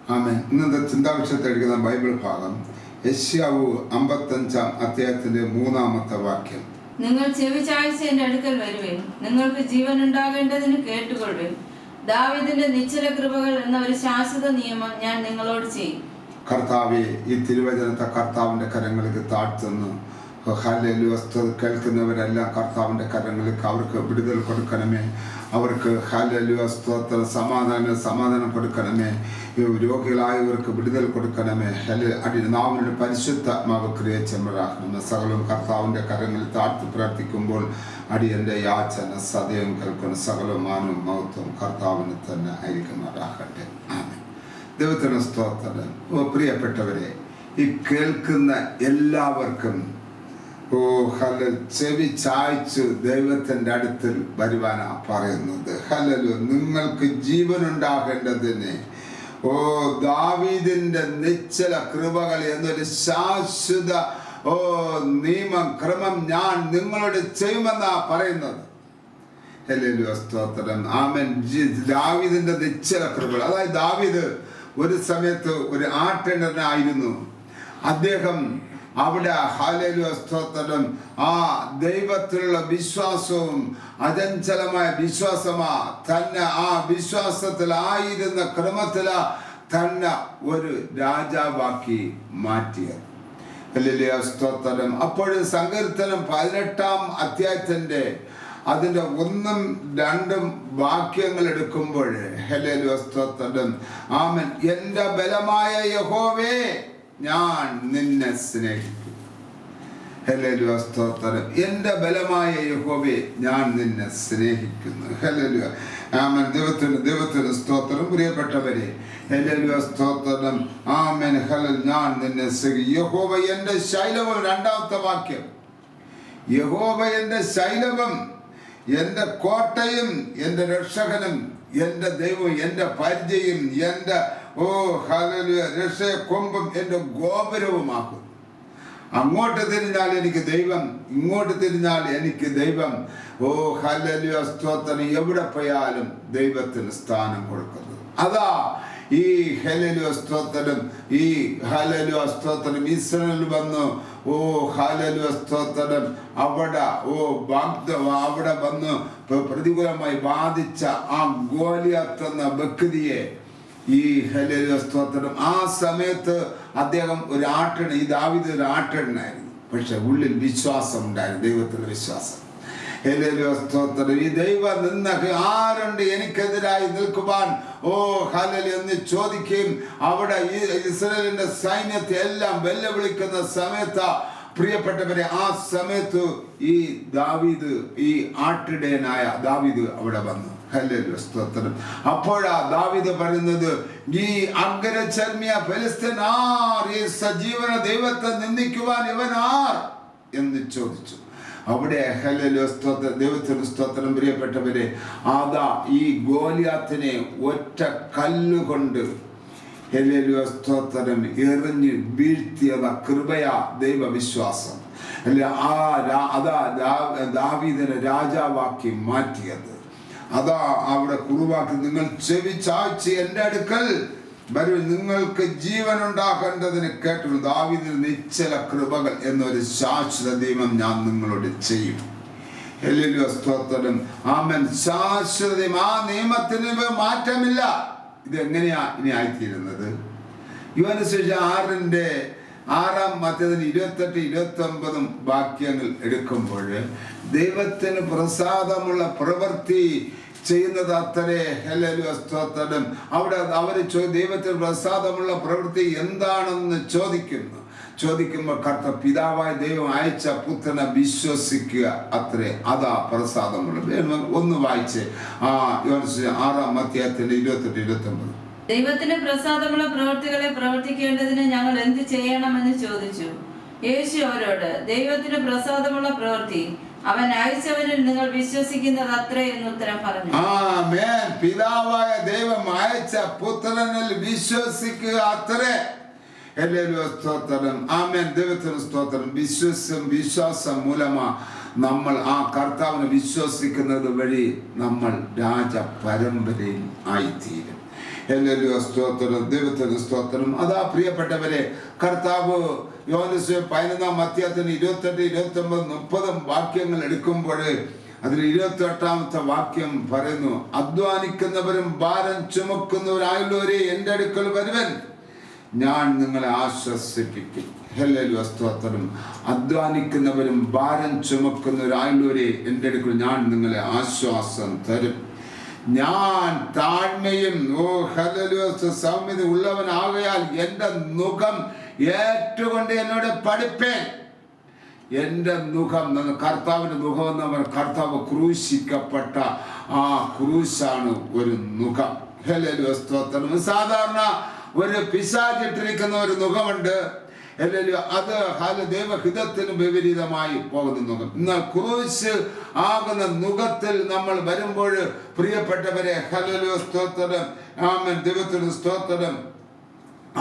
ആമേൻ. ഇന്നത്തെ ചിന്താവിഷയത്തിൽ എടുക്കുന്ന ബൈബിൾ ഭാഗം യെശയ്യാവ് 55-ാം അധ്യായത്തിന്റെ 3-ാമത്തെ വാക്യം. നിങ്ങൾ ചെവി ചായ്ച്ച് എന്റെ അടുക്കൽ വരുവേൻ, നിങ്ങൾക്ക് ജീവൻ ഉണ്ടാകേണ്ടതിന് കേട്ടുകൊള്ളുവേൻ. ദാവീദിന്റെ നിശ്ചല കൃപകൾ എന്ന ഒരു ശാശ്വത നിയമം ഞാൻ നിങ്ങളോട് ചെയ്യും. കർത്താവെ, ഈ തിരുവചനത്തെ കർത്താവിന്റെ കരങ്ങളിലേക്ക് താഴ്ത്തുന്നു. ഹല്ലേലൂയ. കേൾക്കുന്നവരെല്ലാം കർത്താവിന്റെ കരങ്ങളിലേക്ക് അവർക്ക് വിടുതൽ കൊടുക്കണമേ. അവർക്ക് ഹല്ലേലൂയ സ്തോത്രം സമാധാനം കൊടുക്കണമേ. രോഗികളായവർക്ക് വിടുതൽ കൊടുക്കണമേ. നാവിന്റെ പരിശുദ്ധാത്മാവ് ക്രിയ ചെമ്പരാകണമേ. സകലവും കർത്താവിന്റെ കരങ്ങളിൽ താഴ്ത്തി പ്രാർത്ഥിക്കുമ്പോൾ അടിയന്റെ യാചന സദയം കേൾക്കുന്ന സകലമാനവും മഹത്വം കർത്താവിന് തന്നെ ആയിരിക്കുമാറാകട്ടെ. ആമേൻ. ദൈവത്തിന് സ്തോത്രം. പ്രിയപ്പെട്ടവരെ, ഈ കേൾക്കുന്ന എല്ലാവർക്കും ചെവി ചായ്ച്ചു ദൈവത്തിന്റെ അടുത്തിൽ വരുവാനാ പറയുന്നത്. ഹല്ലേലൂയ. നിങ്ങൾക്ക് ജീവനുണ്ടാകേണ്ടതിന് ദാവീദിന്റെ നിശ്ചല കൃപകൾ എന്നൊരു ശാശ്വത നിയമം ക്രമം ഞാൻ നിങ്ങളോട് ചെയ്യുമെന്നാ പറയുന്നത്. ഹല്ലേലൂയ സ്തോത്രം. ആമേൻ. ദാവീദിന്റെ നിശ്ചല കൃപകൾ, അതായത് ദാവീദ് ഒരു സമയത്ത് ഒരു ആട്ടിടനായിരുന്നു. അദ്ദേഹം അവിടെ ഹല്ലേലൂയ സ്തോത്രം ആ ദൈവത്തിലുള്ള വിശ്വാസവും അചഞ്ചലമായ വിശ്വാസമാ തന്നെ ആ വിശ്വാസത്തിലായിരുന്ന ക്രമത്തിലാ തന്നെ ഒരു രാജാവാക്കി മാറ്റിയത്. ഹല്ലേലൂയ സ്തോത്രം. അപ്പോഴും സങ്കീർത്തനം 18-ാം അധ്യായത്തിന്റെ അതിന്റെ 1-2 വാക്യങ്ങൾ എടുക്കുമ്പോൾ ഹല്ലേലൂയ സ്തോത്രം ആമേൻ. എന്റെ ബലമായ യഹോവേ, ഞാൻ നിന്നെ സ്നേഹിക്കും. ഹല്ലേലൂയ സ്തോത്രം. എന്റെ ബലമായ യഹോവേ, ഞാൻ നിന്നെ സ്നേഹിക്കുന്നു. ഹല്ലേലൂയ. ആമേൻ. ദൈവത്തിന് സ്തോത്രം. പ്രിയപ്പെട്ടവരെ, ഹല്ലേലൂയ സ്തോത്രം. ആമേൻ. ഹല്ലേലൂയ. ഞാൻ നിന്നെ സ്നേഹിക്കും. യഹോവ എന്റെ ശൈലവും. 2-ാമത്തെ വാക്യം. യഹോവ എന്റെ ശൈലവും, എന്റെ കോട്ടയും, എന്റെ രക്ഷകനും, എന്റെ ദൈവവും, എന്റെ പരിചയം, എന്റെ ഹല്ലേലൂയ രക്ഷയെ കൊമ്പും, എന്റെ ഗോപുരവുമാക്കും. അങ്ങോട്ട് തിരിഞ്ഞാൽ എനിക്ക് ദൈവം, ഇങ്ങോട്ട് തിരിഞ്ഞാൽ എനിക്ക് ദൈവം. ഹല്ലേലൂയ സ്തോത്രം. എവിടെ പോയാലും ദൈവത്തിന് സ്ഥാനം കൊടുക്കുന്നത്. അതാ ഈ ഹല്ലേലൂയ സ്തോത്രം ഈ ഹല്ലേലൂയ സ്തോത്രം ഇസ്രായേലിൽ വന്നു. ഹല്ലേലൂയ സ്തോത്രം അവിടെ വന്ന് പ്രതികൂലമായി ബാധിച്ച ആ ഗോലിയാത്ത് എന്ന വ്യക്തിയെ ഈ ഹല്ലേലൂയ സ്തോത്രം ആ സമയത്ത് അദ്ദേഹം ഒരു ആട്ടിടൻ, ഈ ദാവീദ് ഒരു ആട്ടിടനായിരുന്നു. പക്ഷെ ഉള്ളിൽ വിശ്വാസം ഉണ്ടായിരുന്നു, ദൈവത്തിന്റെ വിശ്വാസം. ഹല്ലേലൂയ സ്തോത്രം. ഈ ദൈവം നിന്നൊക്കെ ആരുണ്ട് എനിക്കെതിരായി നിൽക്കുവാൻ ഹല്ലേലൂയ എന്ന് ചോദിക്കുകയും അവിടെ ഈ ഇസ്രായേലിന്റെ സൈന്യത്തെ എല്ലാം വെല്ലുവിളിക്കുന്ന സമയത്ത് പ്രിയപ്പെട്ടവരെ, ആ സമയത്ത് ഈ ദാവീദ്, ഈ ആട്ടിടയനായ ദാവീദ് അവിടെ വന്നു. ഹല്ലേലൂയ സ്തോത്രം. അപ്പോഴാ ദാവീദ് പറയുന്നത്, ഈ അഗ്രചർമ്മിയ ഫെലിസ്ത്യൻ ആർ? ഈ സജീവന ദൈവത്തെ നിന്ദിക്കുവാൻ ഇവൻ ആർ എന്ന് ചോദിച്ചു. അവിടെ ഹല്ലേലൂയ സ്തോത്രം. ദൈവത്തിന് സ്തോത്രം. പ്രിയപ്പെട്ടവരെ, അതാ ഈ ഗോലിയാത്തിനെ ഒറ്റ കല്ലുകൊണ്ട് ഹല്ലേലൂയ സ്തോത്രം എറിഞ്ഞ് വീഴ്ത്തിയത കൃപയാ, ദൈവവിശ്വാസം. അതാ ദാവീദിനെ രാജാവാക്കി മാറ്റിയത്. അതാ അവിടെ കുറുവാക്കി, നിങ്ങൾ ചെവി ചായ്ച്ച് എന്റെ അടുക്കൽ വരൂ, നിങ്ങൾക്ക് ജീവൻ ഉണ്ടാകേണ്ടതിന് കേട്ടു. ദാവീദിന്റെ നിശ്ചല കൃപകൾ എന്നൊരു ശാശ്വത നിയമം ഞാൻ നിങ്ങളോട് ചെയ്യും. ഹല്ലേലൂയ സ്തോത്രം. ആമേൻ. ശാശ്വതം. ആ നിയമത്തിന് മാറ്റമില്ല. ഇത് എങ്ങനെയാ ഇനി ആയിത്തീരുന്നത്? യോഹന്നാൻ സുവിശേഷം 6-ാം അധ്യായത്തിന് 28-29 വാക്യങ്ങൾ എടുക്കുമ്പോൾ ദൈവത്തിന് പ്രസാദമുള്ള പ്രവൃത്തി ചെയ്യുന്നത് അത്രേ. ഹല്ലേലൂയ സ്തോത്രം. അവിടെ അവർ ദൈവത്തിന് പ്രസാദമുള്ള പ്രവൃത്തി എന്താണെന്ന് ചോദിക്കുമ്പോൾ കർത്താവ് പിതാവായ ദൈവം അയച്ച പുത്രനെ വിശ്വസിക്കുക അത്രേ. അതാ പ്രസാദമുള്ള. ഒന്ന് വായിച്ച് യോഹന്നാൻ 6-ാം അധ്യായത്തിന്റെ 28-29. ദൈവത്തിന് പ്രസാദമുള്ള പ്രവൃത്തികളെ പ്രവർത്തിക്കേണ്ടതിന് ഞങ്ങൾ എന്ത് ചെയ്യണമെന്ന് ചോദിച്ചു. യേശു അവരോട്, ദൈവത്തിന് പ്രസാദമുള്ള പ്രവൃത്തി അവൻ അയച്ചവനിൽ നിങ്ങൾ വിശ്വസിക്കുന്നത് അത്രേ എന്ന് ഉത്തരം പറഞ്ഞു. ആമേൻ. പിതാവായ ദൈവം അയച്ച പുത്രനിൽ വിശ്വസിക്കുക അത്രേ. ഹല്ലേലൂയ സ്തോത്രം. ആമേൻ. ദൈവത്തിന് സ്തോത്രം. വിശ്വാസം മൂലമാ നമ്മൾ ആ കർത്താവിനെ വിശ്വസിക്കുന്നത് വഴി നമ്മൾ രാജ പരമ്പരയിൽ ആയിത്തീരും. ഹല്ലേലൂയ, സ്തോത്രം, ദൈവത്തിന് സ്തോത്രം. അതാ പ്രിയപ്പെട്ടവരെ, കർത്താവ് യോഹന്നാൻ 11-ാം അധ്യായത്തിന് 28, 29, 30 വാക്യങ്ങൾ എടുക്കുമ്പോൾ അതിൽ 28-ാമത്തെ വാക്യം പറയുന്നു, അധ്വാനിക്കുന്നവരും ഭാരം ചുമക്കുന്നവരായുള്ളവരെ എൻ്റെ അടുക്കൽ വരുവൻ, ഞാൻ നിങ്ങളെ ആശ്വസിപ്പിക്കും. ഹല്ലേലൂയ, സ്തോത്രം. അധ്വാനിക്കുന്നവരും ഭാരം ചുമക്കുന്നവരായുള്ളവരെ എൻ്റെ അടുക്കൽ ഞാൻ നിങ്ങളെ ആശ്വാസം തരും. ഞാൻ താഴ്മയും ഹല്ലേലൂയ സൗമ്യത ഉള്ളവനാകയാൽ എൻ്റെ മുഖം ഏറ്റുകൊണ്ട് എന്നോട് പഠിപ്പേൻ. എൻ്റെ മുഖം, കർത്താവിൻ്റെ മുഖം എന്ന് പറഞ്ഞാൽ കർത്താവ് ക്രൂശിക്കപ്പെട്ട ആ ക്രൂശാണ് ഒരു മുഖം. ഹല്ലേലൂയ, സ്തോത്രം. സാധാരണ ഒരു പിശാചിട്ടിരിക്കുന്ന ഒരു മുഖമുണ്ട്, അത് ദൈവഹിതത്തിന് വിപരീതമായി പോകുന്ന മുഖം. എന്നാൽ ക്രൂശ് ആകുന്ന മുഖത്തിൽ നമ്മൾ വരുമ്പോൾ പ്രിയപ്പെട്ടവരെ, ഹല്ലേലൂയ, സ്തോത്രം, ആമേൻ, ദൈവത്തിന് സ്തോത്രം,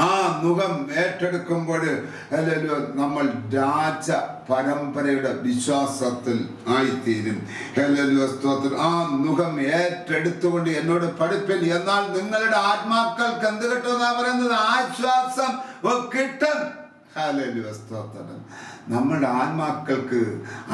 ആ മുഖം ഏറ്റെടുക്കുമ്പോൾ നമ്മൾ രാജ പരമ്പരയുടെ വിശ്വാസത്തിൽ ആയിത്തീരും. ഹല്ലേലൂയ, സ്തോത്രം. ആ മുഖം ഏറ്റെടുത്തുകൊണ്ട് എന്നോട് പഠിപ്പിൻ, എന്നാൽ നിങ്ങളുടെ ആത്മാക്കൾക്ക് എന്ത് കിട്ടുമെന്നാ പറയുന്നത്? ആശ്വാസം കിട്ടും. ഹല്ലേലൂയ, സ്തോത്രം. നമ്മുടെ ആത്മാക്കൾക്ക്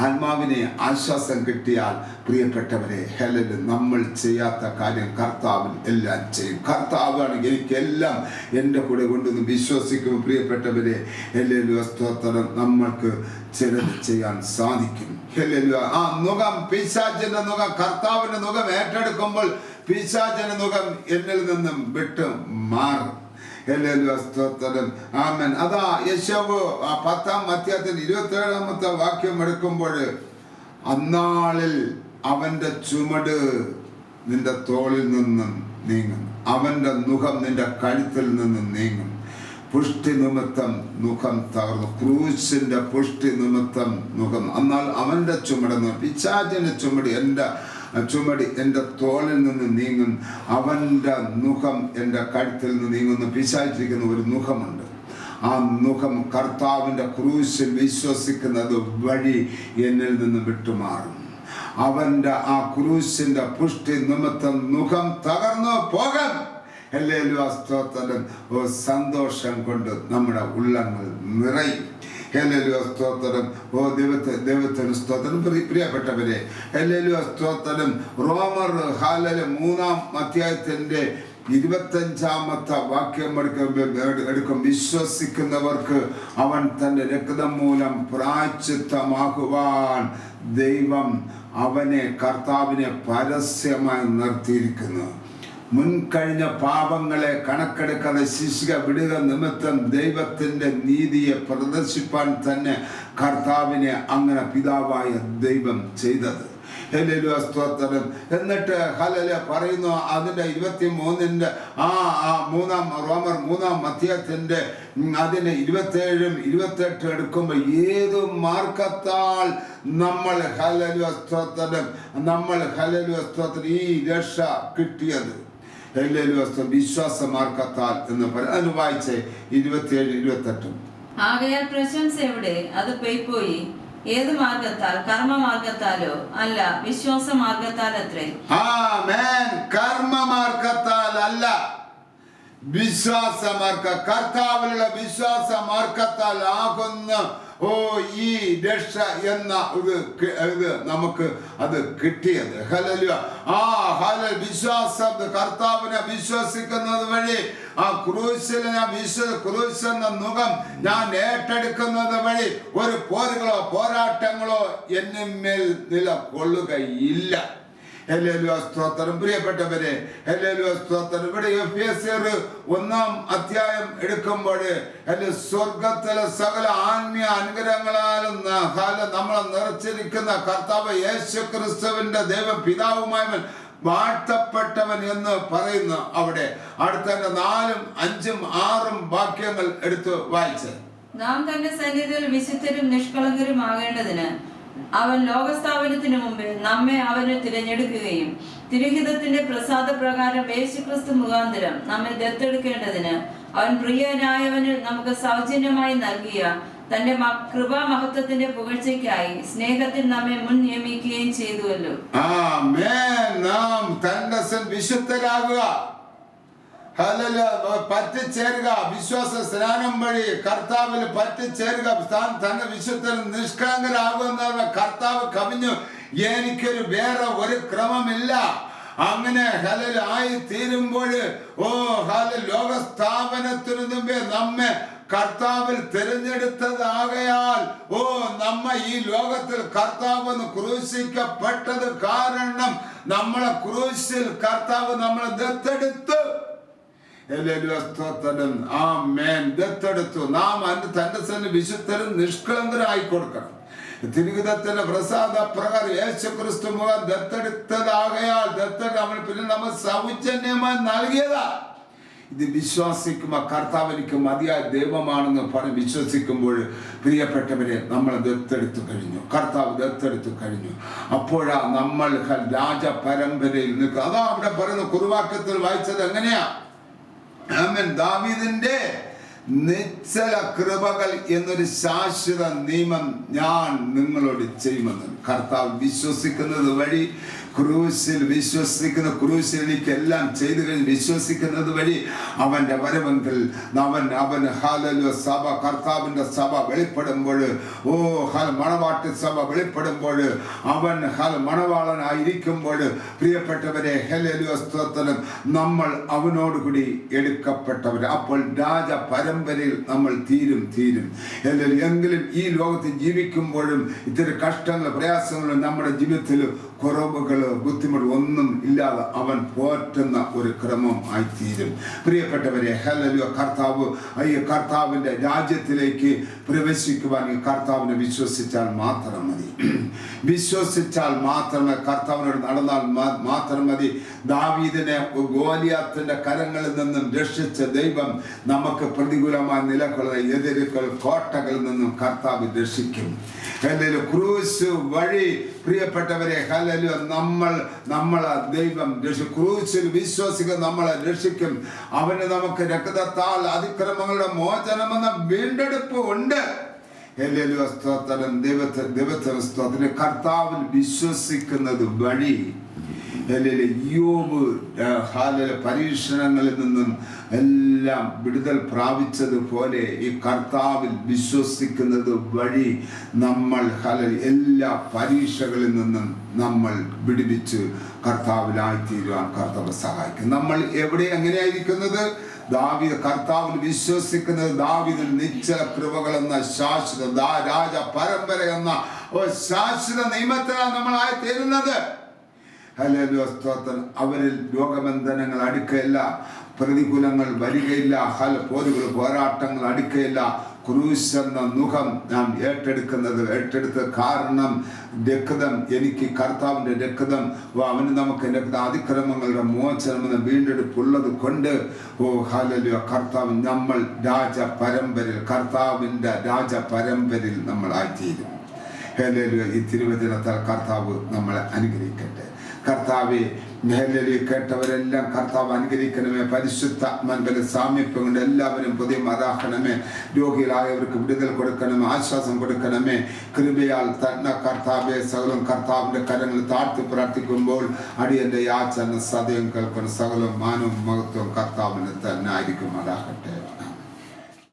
ആത്മാവിനെ ആശ്വാസം കിട്ടിയാൽ പ്രിയപ്പെട്ടവരെ, ഹല്ലേലൂയ, നമ്മൾ ചെയ്യാത്ത കാര്യം കർത്താവിൽ എല്ലാം ചെയ്യും. കർത്താവാണ് എനിക്കെല്ലാം എൻ്റെ കൂടെ കൊണ്ടുവന്ന് വിശ്വസിക്കും. പ്രിയപ്പെട്ടവരെ, ഹല്ലേലൂയ, സ്തോത്രം, നമ്മൾക്ക് ചിലത് ചെയ്യാൻ സാധിക്കും. ഹല്ലേലൂയ. ആ മുഖം, പിശാചിന്റെ മുഖം, കർത്താവിന്റെ മുഖം ഏറ്റെടുക്കുമ്പോൾ പിശാചിന്റെ മുഖം എന്നിൽ നിന്നും വിട്ട് മാറും. ഹല്ലേലൂയ, സ്തോത്രം, ആമേൻ. അതാ യെശയ്യാവ് 10-ാം അധ്യായത്തിൽ 27-ാമത്തെ വാക്യം എടുക്കുമ്പോൾ, അന്നാളിൽ അവന്റെ ചുമട് നിന്റെ തോളിൽ നിന്നും നീങ്ങും, അവന്റെ മുഖം നിന്റെ കഴുത്തിൽ നിന്നും നീങ്ങും. പുഷ്ടി നിമിത്തം മുഖം തകർന്നു. ക്രൂശിന്റെ പുഷ്ടി നിമിത്തം മുഖം. എന്നാൽ അവന്റെ ചുമടെന്ന്, പിശാചിന്റെ ചുമട് എൻ്റെ തോളിൽ നിന്ന് നീങ്ങും, അവൻ്റെ മുഖം എൻ്റെ കഴുത്തിൽ നിന്ന് നീങ്ങുന്നു. പിശാചിരിക്കുന്ന ഒരു മുഖമുണ്ട്. ആ മുഖം കർത്താവിൻ്റെ ക്രൂശിൽ വിശ്വസിക്കുന്നത് വഴി എന്നിൽ നിന്ന് വിട്ടുമാറും. അവൻ്റെ ആ ക്രൂശിന്റെ പുഷ്ടി നിമിത്തം മുഖം തകർന്നു പോകും. ഹല്ലേലൂയ, സ്തോത്രം. സന്തോഷം കൊണ്ട് നമ്മുടെ ഉള്ളങ്ങൾ നിറയും. ഹല്ലേലൂയ, സ്തോത്രം. ദൈവത്തിന് സ്തോത്രം. പ്രിയപ്പെട്ടവരെ, ഹല്ലേലൂയ, സ്തോത്രം. റോമർ 3-ാം അധ്യായത്തിന്റെ 25-ാമത്തെ വാക്യം എടുക്കും. വിശ്വസിക്കുന്നവർക്ക് അവൻ തന്റെ രക്തം മൂലം പ്രായശ്ചിത്തമാകുവാൻ ദൈവം അവനെ, കർത്താവിനെ പരസ്യമായി നിർത്തിയിരിക്കുന്നു. മുൻകഴിഞ്ഞ പാപങ്ങളെ കണക്കെടുക്കാതെ ശിക്ഷ വിടുക നിമിത്തം ദൈവത്തിന്റെ നീതിയെ പ്രദർശിപ്പാൻ തന്നെ കർത്താവിനെ അങ്ങനെ പിതാവായ ദൈവം ചെയ്തത്. ഹല്ലേലൂയ, സ്തോത്രം. എന്നിട്ട് ഹല്ലേലൂയ പറയുന്നു, അതിന്റെ 23-ന്റെ റോമർ 3-ാം അധ്യായത്തിന്റെ അതിന് 27-ഉം 28 എടുക്കുമ്പോൾ, ഏതു മാർഗത്താൽ നമ്മൾ ഹല്ലേലൂയ, സ്തോത്രം, ഈ രക്ഷ കിട്ടിയത്? ഹല്ലേലൂയ, വിശ്വാസമാർഗത്താൽ എന്ന് പറയും. അതിന് വായിച്ചേ 27, 28. ആകയാൽ പ്രശംസ എവിടെ? അത് പോയി. ഏത് മാർഗത്താൽ? കർമ്മമാർഗത്താലോ? അല്ല, വിശ്വാസമാർഗത്താൽ അത്രേ. ആമേൻ. കർമ്മമാർഗത്താൽ അല്ല, വിശ്വാസമാർഗ, കർത്താവിലുള്ള വിശ്വാസമാർഗത്താൽ ആകുന്ന ഈ രക്ഷ എന്ന ഇത് നമുക്ക് അത് കിട്ടിയത്. ഹല്ലേലൂയ. വിശ്വാസം, കർത്താവിനെ വിശ്വസിക്കുന്നത് വഴി ആ ക്രൂശിലെ ക്രൂശെന്ന മുഖം ഞാൻ ഏറ്റെടുക്കുന്നത് വഴി ഒരു പോരുകളോ പോരാട്ടങ്ങളോ എന്നിന്മേൽ നിലകൊള്ളുകയില്ല. ഹല്ലേലൂയ, സ്തോത്രം. പ്രിയപ്പെട്ടവരെ, ഹല്ലേലൂയ, സ്തോത്രം. ഇവിടെ എഫേസ്യർ 1-ാം അധ്യായം എടുക്കുമ്പോൾ സ്വർഗത്തിലെ സകല ആത്മീയ അനുഗ്രഹങ്ങളാലും നമ്മളെ നിറച്ചിരിക്കുന്ന കർത്താവ് യേശു ക്രിസ്തുവിന്റെ ദൈവം പിതാവുമായവൻ വാഴ്ത്തപ്പെട്ടവൻ എന്ന് പറയുന്നു. അവിടെ അടുത്ത 4, 5, 6 വാക്യങ്ങൾ എടുത്ത് വായിച്ച്, നാം തന്റെ സന്നിധിയിൽ വിശുദ്ധരും നിഷ്കളങ്കരും ആകേണ്ടതിന് അവൻ ലോകസ്ഥാപനത്തിനു മുമ്പേ നമ്മെ അവന് തിരഞ്ഞെടുക്കുകയും തിരുഹിതത്തിന്റെ പ്രസാദപ്രകാരം യേശുക്രിസ്തു മുഖാന്തരം നമ്മെ ദത്തെടുക്കേണ്ടതിന് അവൻ പ്രിയനായവനിൽ നമുക്ക് സൗജന്യമായി നൽകിയ തന്റെ കൃപാമഹത്വത്തിന്റെ പുകഴ്ചയ്ക്കായി സ്നേഹത്തിൽ നമ്മെ മുൻ നിയമിക്കുകയും ചെയ്തുവല്ലോ. നാം തന്റെ വിശുദ്ധരാകുക. പറ്റിച്ചേരുക. വിശ്വാസ സ്നാനം വഴി കർത്താവിൽ പറ്റിച്ചേരുക. താൻ തന്നെ വിശുദ്ധനും നിഷ്കളങ്കരാകുമെന്ന് കർത്താവ് കവിഞ്ഞു. എനിക്കൊരു വേറെ ഒരു ക്രമമില്ല. അങ്ങനെ ആയി തീരുമ്പോൾ ലോകസ്ഥാപനത്തിനു മുമ്പേ നമ്മെ കർത്താവിൽ തിരഞ്ഞെടുത്തതാകയാൽ നമ്മ ഈ ലോകത്തിൽ കർത്താവ് ക്രൂശിക്കപ്പെട്ടത് കാരണം നമ്മളെ ക്രൂശിൽ കർത്താവ് നമ്മളെ ദത്തെടുത്തു. ദത്തെടുത്തു. നാം തന്റെ തന്നെ വിശുദ്ധരും നിഷ്കളങ്കരായി കൊടുക്കണം. തിരുഹിതത്തിന്റെ പ്രസാദ പ്രകാരം യേശുക്രിസ്തു മുഖം ദത്തെടുത്തതാകയാൽ പിന്നെ നമ്മൾ സൗജന്യമായി നൽകിയതാ. ഇത് വിശ്വസിക്കുമ്പോൾ കർത്താവ് എനിക്ക് മതിയായ ദൈവമാണെന്ന് പറഞ്ഞ് വിശ്വസിക്കുമ്പോൾ പ്രിയപ്പെട്ടവരെ നമ്മൾ ദത്തെടുത്തു കഴിഞ്ഞു. കർത്താവ് ദത്തെടുത്തു കഴിഞ്ഞു. അപ്പോഴാ നമ്മൾ രാജ പരമ്പരയിൽ നിൽക്കുക. അതാ അവിടെ പറയുന്ന കുറുവാക്യത്തിൽ വായിച്ചത് എങ്ങനെയാ? ദാവീദിന്റെ നിശ്ചല കൃപകൾ എന്നൊരു ശാശ്വത നിയമം ഞാൻ നിങ്ങളോട് ചെയ്യുമെന്ന്. കർത്താവ് വിശ്വസിക്കുന്നത് വഴി ക്രൂശിൽ വിശ്വസിക്കുന്ന ക്രൂശിൽ എനിക്ക് എല്ലാം ചെയ്തു കഴിഞ്ഞ് വിശ്വസിക്കുന്നത് വഴി അവന്റെ വരവെങ്കിൽ അവൻ സഭ കർത്താവിന്റെ സഭ വെളിപ്പെടുമ്പോൾ മണവാട്ടി സഭ വെളിപ്പെടുമ്പോൾ അവൻ മണവാളനായിരിക്കുമ്പോൾ പ്രിയപ്പെട്ടവരെ സ്തോത്രം നമ്മൾ അവനോടുകൂടി എടുക്കപ്പെട്ടവർ. അപ്പോൾ രാജ പരമ്പരയിൽ നമ്മൾ തീരും. എങ്കിലും ഈ ലോകത്ത് ജീവിക്കുമ്പോഴും ഇത്തരം കഷ്ടങ്ങളും പ്രയാസങ്ങളും നമ്മുടെ ജീവിതത്തിൽ കുറവുകൾ ബുദ്ധിമുട്ട് ഒന്നും ഇല്ലാതെ അവൻ പോറ്റുന്ന ഒരു ക്രമം ആയിത്തീരും. പ്രിയപ്പെട്ടവരെ കർത്താവിന്റെ രാജ്യത്തിലേക്ക് പ്രവേശിക്കുവാൻ കർത്താവിനെ വിശ്വസിച്ചാൽ മാത്രം മതി. വിശ്വസിച്ചാൽ മാത്രമേ, കർത്താവിനോട് നടന്നാൽ മാത്രം മതി. ദാവീദിനെ ഗോലിയാത്തിന്റെ കരങ്ങളിൽ നിന്നും രക്ഷിച്ച ദൈവം നമുക്ക് പ്രതികൂലമായ നിലകൊള്ളുന്ന എതിരുക്കൾ കോട്ടകളിൽ നിന്നും കർത്താവ് രക്ഷിക്കും. ക്രൂശ് വഴി പ്രിയപ്പെട്ടവരെ നമ്മളെ ദൈവം ക്രൂശിൽ വിശ്വസിക്കുന്ന നമ്മളെ രക്ഷിക്കും. അവന് നമുക്ക് രക്തത്താൽ അതിക്രമങ്ങളുടെ മോചനമെന്ന വീണ്ടെടുപ്പ് ഉണ്ട്. ദൈവത്തിന് കർത്താവിൽ വിശ്വസിക്കുന്നത് വഴി യോബ് പരീക്ഷണങ്ങളിൽ നിന്നും എല്ലാം വിടുതൽ പ്രാപിച്ചതുപോലെ ഈ കർത്താവിൽ വിശ്വസിക്കുന്നത് വഴി നമ്മൾ എല്ലാ പരീക്ഷകളിൽ നിന്നും നമ്മൾ വിടുവിച്ച് കർത്താവിലായിത്തീരുവാൻ കർത്താവ് സഹായിക്കും. നമ്മൾ എവിടെ എങ്ങനെയായിരിക്കുന്നത്? ദാവീദ് കർത്താവിൽ വിശ്വസിക്കുന്നത് ദാവീദിൽ നിശ്ചല കൃപകൾ എന്ന ശാശ്വത രാജ പരമ്പര എന്ന ശാശ്വത നിയമത്തിലാണ് നമ്മളായി തീരുന്നത്. അവരിൽ രോഗബന്ധനങ്ങൾ അടുക്കയില്ല, പ്രതികൂലങ്ങൾ വരികയില്ല, പോരാട്ടങ്ങൾ അടുക്കയില്ല. ക്രൂശ് എന്ന മുഖം നാം ഏറ്റെടുത്ത കാരണം രക്തം, എനിക്ക് കർത്താവിന്റെ രക്തം, അവന് നമുക്ക് അതിക്രമങ്ങളുടെ മോചനമെന്ന വീണ്ടെടുപ്പുള്ളത് കൊണ്ട് കർത്താവ് നമ്മൾ കർത്താവിന്റെ രാജ പരമ്പരയിൽ നമ്മളായിത്തീരും. ഈ തിരുവചനത്താൽ കർത്താവ് നമ്മളെ അനുഗ്രഹിക്കട്ടെ. കർത്താവെ കേട്ടവരെല്ലാം കർത്താവ് അനുഗ്രഹിക്കണമേ. പരിശുദ്ധാത്മാവിന്റെ സാമീപ്യം കൊണ്ട് എല്ലാവരും പുതിയ മതാക്കണമേ. രോഗികളായവർക്ക് വിടുതൽ കൊടുക്കണമേ, ആശ്വാസം കൊടുക്കണമേ. കൃപയാൽ തന്നെ കർത്താവെ സകലം കർത്താവിന്റെ കരങ്ങൾ താഴ്ത്തി പ്രാർത്ഥിക്കുമ്പോൾ അടിയന്റെ യാചന സദയം കേൾക്കുന്ന സകലം മാനവും മഹത്വം കർത്താവിന് തന്നെ ആയിരിക്കും. അതാകട്ടെ.